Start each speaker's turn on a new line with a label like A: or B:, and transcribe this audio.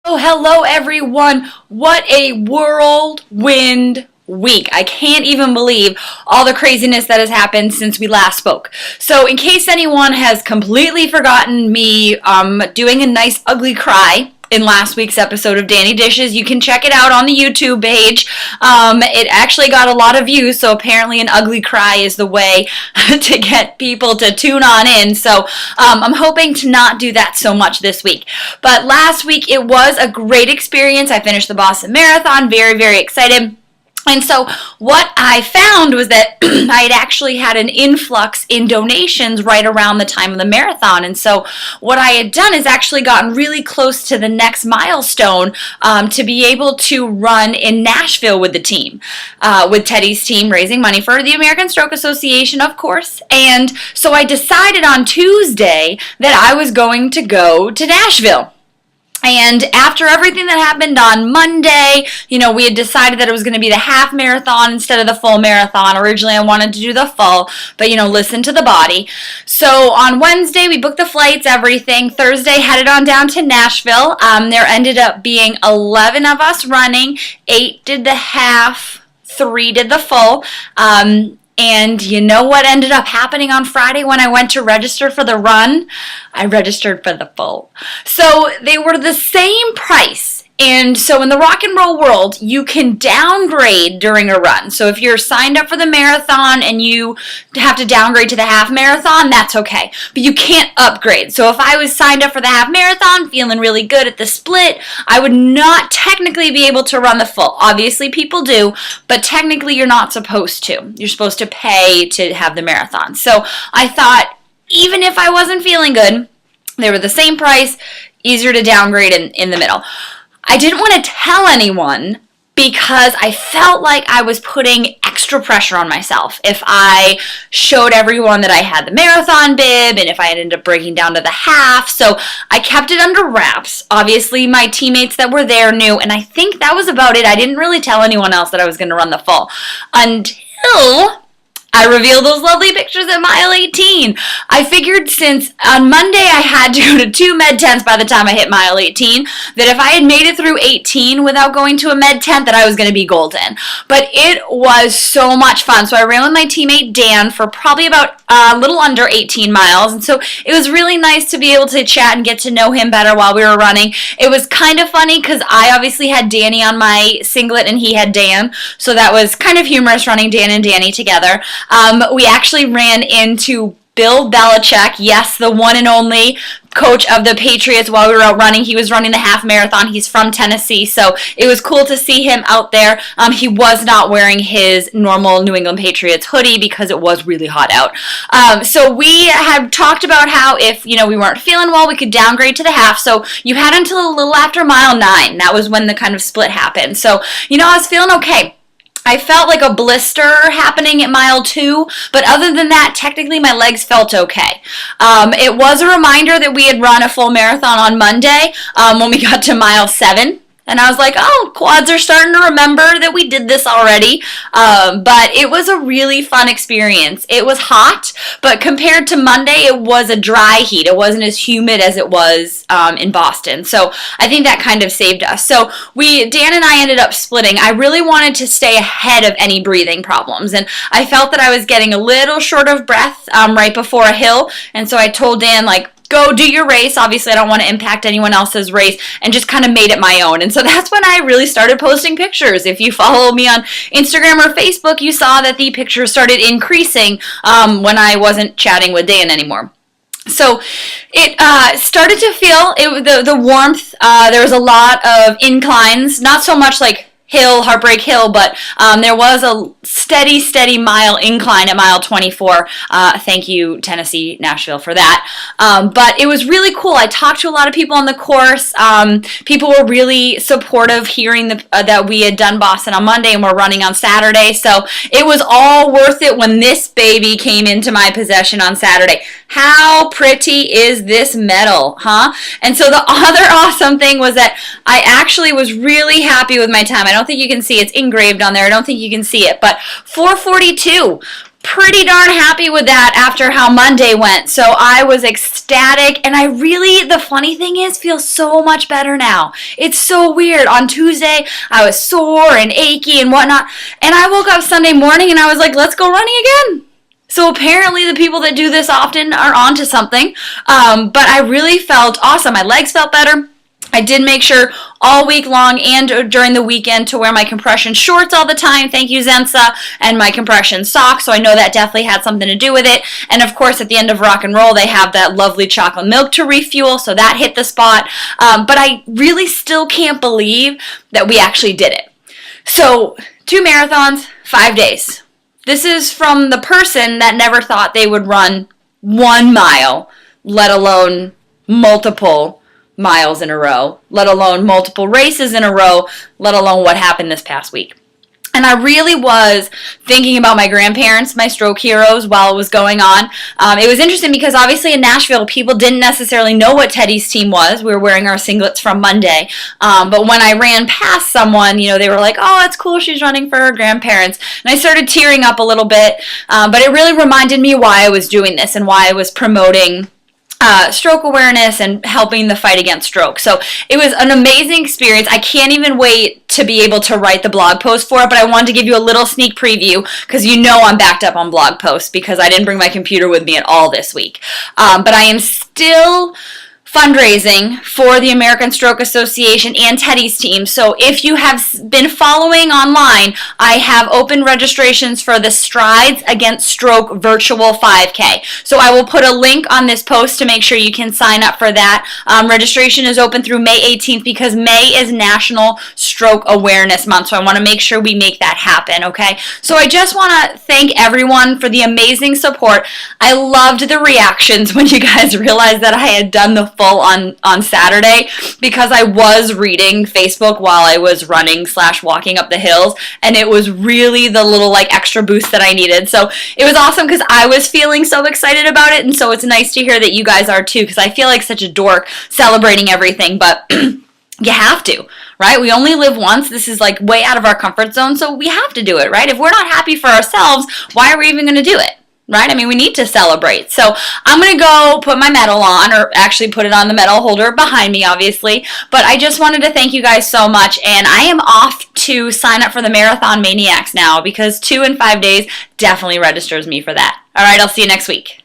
A: Oh, hello everyone. What a whirlwind week. I can't even believe all the craziness that has happened since we last spoke. So in case anyone has completely forgotten me doing a nice ugly cry in last week's episode of Dani Dishes, you can check it out on the YouTube page. It actually got a lot of views, so apparently an ugly cry is the way to get people to tune on in. So I'm hoping to not do that so much this week. But last week it was a great experience. I finished the Boston Marathon, very, very excited. And so what I found was that I had actually had an influx in donations right around the time of the marathon. And so what I had done is actually gotten really close to the next milestone to be able to run in Nashville with the team, with Teddy's team, raising money for the American Stroke Association, of course. And so I decided on Tuesday that I was going to go to Nashville. And after everything that happened on Monday, we had decided that it was going to be the half marathon instead of the full marathon. Originally, I wanted to do the full, but, listen to the body. So on Wednesday, we booked the flights, everything. Thursday, headed on down to Nashville. There ended up being 11 of us running. 8 did the half, 3 did the full. And you know what ended up happening on Friday when I went to register for the run? I registered for the full. So they were the same price. And so in the rock and roll world, you can downgrade during a run. So if you're signed up for the marathon and you have to downgrade to the half marathon, that's okay. But you can't upgrade. So if I was signed up for the half marathon, feeling really good at the split, I would not technically be able to run the full. Obviously people do, but technically you're not supposed to. You're supposed to pay to have the marathon. So I thought, even if I wasn't feeling good, they were the same price, easier to downgrade in the middle. I didn't want to tell anyone because I felt like I was putting extra pressure on myself if I showed everyone that I had the marathon bib and if I ended up breaking down to the half. So I kept it under wraps. Obviously, my teammates that were there knew, and I think that was about it. I didn't really tell anyone else that I was going to run the full until I revealed those lovely pictures at mile 18. I figured since on Monday I had to go to 2 med tents by the time I hit mile 18, that if I had made it through 18 without going to a med tent, that I was going to be golden. But it was so much fun. So I ran with my teammate Dan for probably about a little under 18 miles. And so it was really nice to be able to chat and get to know him better while we were running. It was kind of funny because I obviously had Danny on my singlet and he had Dan. So that was kind of humorous running Dan and Danny together. We actually ran into Bill Belichick, yes, the one and only coach of the Patriots while we were out running. He was running the half marathon. He's from Tennessee, so it was cool to see him out there. He was not wearing his normal New England Patriots hoodie because it was really hot out. So we had talked about how if, we weren't feeling well, we could downgrade to the half. So you had until a little after mile 9. That was when the kind of split happened. So, I was feeling okay. I felt like a blister happening at mile 2, but other than that, technically my legs felt okay. It was a reminder that we had run a full marathon on Monday when we got to mile 7. And I was like, oh, quads are starting to remember that we did this already. But it was a really fun experience. It was hot, but compared to Monday, it was a dry heat. It wasn't as humid as it was in Boston. So I think that kind of saved us. So Dan and I ended up splitting. I really wanted to stay ahead of any breathing problems. And I felt that I was getting a little short of breath right before a hill. And so I told Dan, go do your race. Obviously, I don't want to impact anyone else's race, and just kind of made it my own. And so that's when I really started posting pictures. If you follow me on Instagram or Facebook, you saw that the pictures started increasing when I wasn't chatting with Dan anymore. So it started to feel the warmth. There was a lot of inclines, not so much like Heartbreak Hill, but there was a steady mile incline at mile 24. Thank you, Tennessee, Nashville, for that. But it was really cool. I talked to a lot of people on the course. People were really supportive hearing that we had done Boston on Monday and we're running on Saturday. So it was all worth it when this baby came into my possession on Saturday. How pretty is this medal, huh? And so the other awesome thing was that I actually was really happy with my time. I don't think you can see it. It's engraved on there. I don't think you can see it. But 4:42 pretty darn happy with that after how Monday went. So I was ecstatic, and I really, the funny thing is, feel so much better now. It's so weird. On Tuesday, I was sore and achy and whatnot, and I woke up Sunday morning and I was like, let's go running again. So apparently the people that do this often are onto something, but I really felt awesome. My legs felt better. I did make sure all week long and during the weekend to wear my compression shorts all the time. Thank you, Zensa, and my compression socks. So I know that definitely had something to do with it. And of course, at the end of rock and roll, they have that lovely chocolate milk to refuel. So that hit the spot. But I really still can't believe that we actually did it. So 2 marathons, 5 days. This is from the person that never thought they would run 1 mile, let alone multiple miles in a row, let alone multiple races in a row, let alone what happened this past week. And I really was thinking about my grandparents, my stroke heroes, while it was going on. It was interesting because obviously in Nashville, people didn't necessarily know what Teddy's team was. We were wearing our singlets from Monday. But when I ran past someone, they were like, oh, it's cool, she's running for her grandparents. And I started tearing up a little bit. But it really reminded me why I was doing this and why I was promoting stroke awareness and helping the fight against stroke. So it was an amazing experience. I can't even wait to be able to write the blog post for it, but I wanted to give you a little sneak preview because I'm backed up on blog posts because I didn't bring my computer with me at all this week. But I am still fundraising for the American Stroke Association and Teddy's team. So if you have been following online, I have open registrations for the Strides Against Stroke virtual 5K. So I will put a link on this post to make sure you can sign up for that. Registration is open through May 18th because May is National Stroke Awareness Month. So I want to make sure we make that happen, okay? So I just want to thank everyone for the amazing support. I loved the reactions when you guys realized that I had done the full on Saturday because I was reading Facebook while I was running/walking up the hills, and it was really the little extra boost that I needed. So it was awesome because I was feeling so excited about it, and so it's nice to hear that you guys are too, because I feel like such a dork celebrating everything, but you have to, right? We only live once. This is way out of our comfort zone, so we have to do it, right? If we're not happy for ourselves, why are we even going to do it? Right? I mean, we need to celebrate. So I'm going to go put my medal on, or actually put it on the medal holder behind me, obviously. But I just wanted to thank you guys so much. And I am off to sign up for the Marathon Maniacs now because 2 and 5 days definitely registers me for that. All right, I'll see you next week.